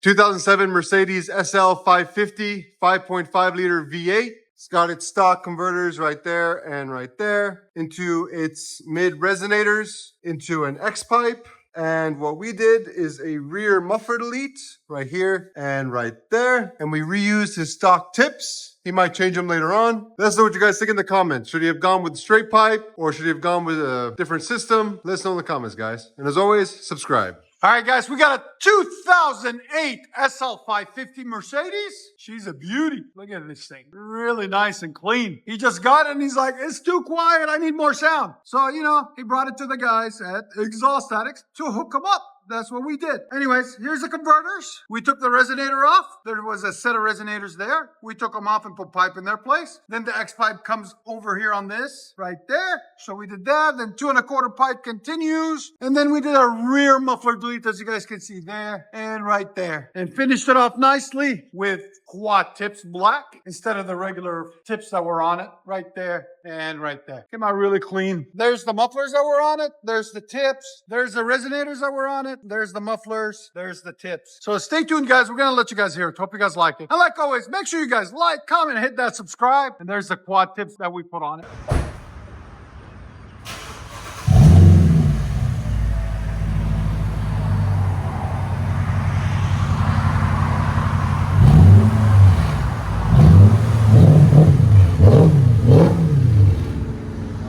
2007 Mercedes SL 550, 5.5 liter V8. It's got its stock converters right there and right there into its mid resonators, into an X pipe. And what we did is a rear muffler delete right here and right there. And we reused his stock tips. He might change them later on. Let us know what you guys think in the comments. Should he have gone with straight pipe or should he have gone with a different system? Let us know in the comments, guys. And as always, subscribe. All right, guys, we got a 2008 SL 550 Mercedes. She's a beauty. Look at this thing. Really nice and clean. He just got it and he's like, it's too quiet. I need more sound. So, he brought it to the guys at Exhaust Addicts to hook them up. That's what we did. Anyways, here's the converters. We took the resonator off. There was a set of resonators there. We took them off and put pipe in their place. Then the X pipe comes over here on this right there. So we did that. Then 2 1/4 pipe continues. And then we did a rear muffler delete, as you guys can see there and right there. And finished it off nicely with quad tips black instead of the regular tips that were on it right there and right there. Came out really clean. There's the mufflers that were on it. There's the tips. There's the resonators that were on it. There's the mufflers. There's the tips. So stay tuned, guys. We're going to let you guys hear it. Hope you guys like it. And like always, make sure you guys like, comment, hit that subscribe. And there's the quad tips that we put on it.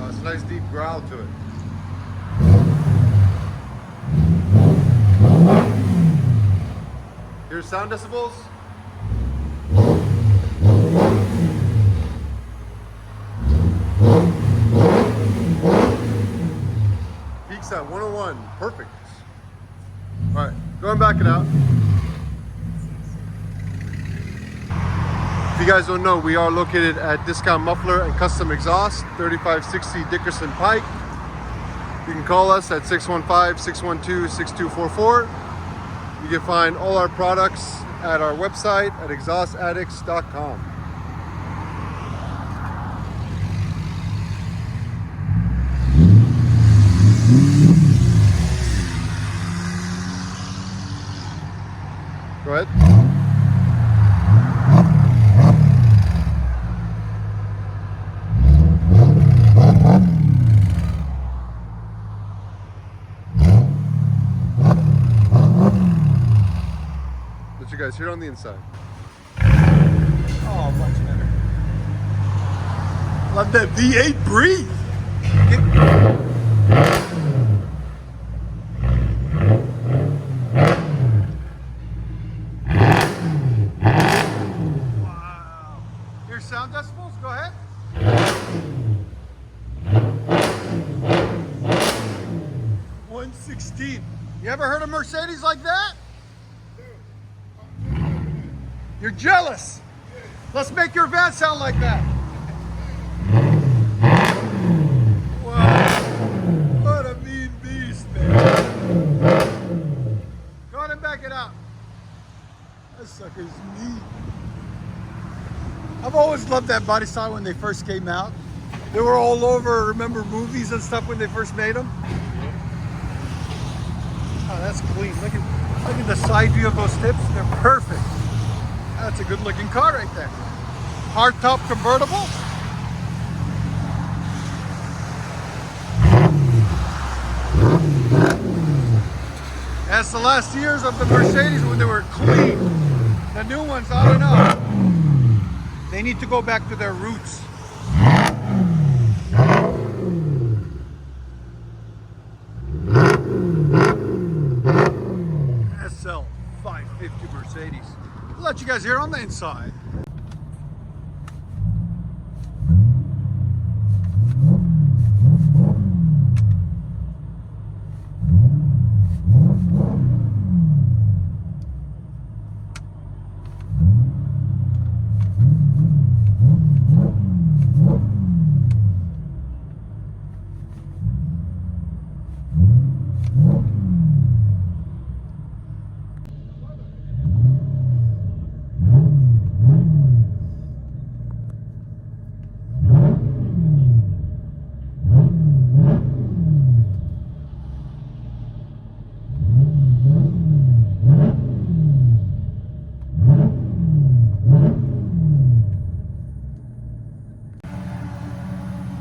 It's a nice deep growl to it. Here's sound decibels. Peaks at 101. Perfect. All right, go and back it out. If you guys don't know, we are located at Discount Muffler and Custom Exhaust, 3560 Dickerson Pike. You can call us at 615-612-6244. You can find all our products at our website at exhaustaddicts.com. Go ahead. Let you guys hear it on the inside. Oh, much better. Let that V8 breathe. Wow. Here's sound decibels. Go ahead. 116. You ever heard a Mercedes like that? You're jealous. Let's make your van sound like that. Wow. What a mean beast, man. Go ahead and back it out. That sucker's mean. I've always loved that body style when they first came out. They were all over, remember movies and stuff when they first made them? Oh, that's clean. Look at the side view of those tips. They're perfect. That's a good looking car right there. Hardtop convertible. That's the last years of the Mercedes when they were clean. The new ones, I don't know. They need to go back to their roots. SL 550 Mercedes. I'll let you guys hear on the inside.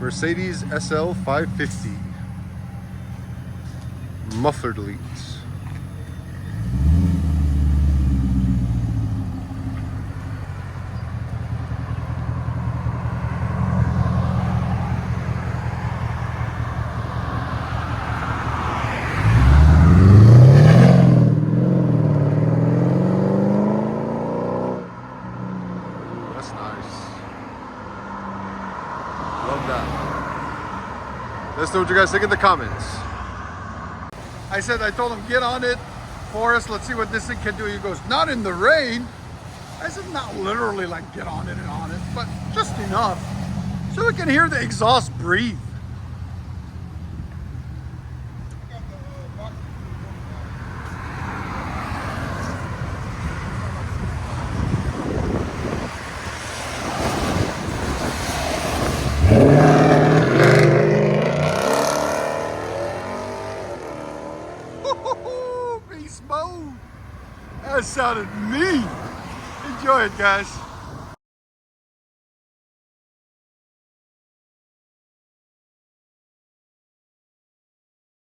Mercedes SL 550. Muffler deletes. That's nice. Love that. Let us know what you guys think in the comments. I told him, get on it for us. Let's see what this thing can do. He goes, not in the rain. I said, not literally like get on it and on it, but just enough so we can hear the exhaust breathe. Beast mode. That sounded mean. Enjoy it, guys.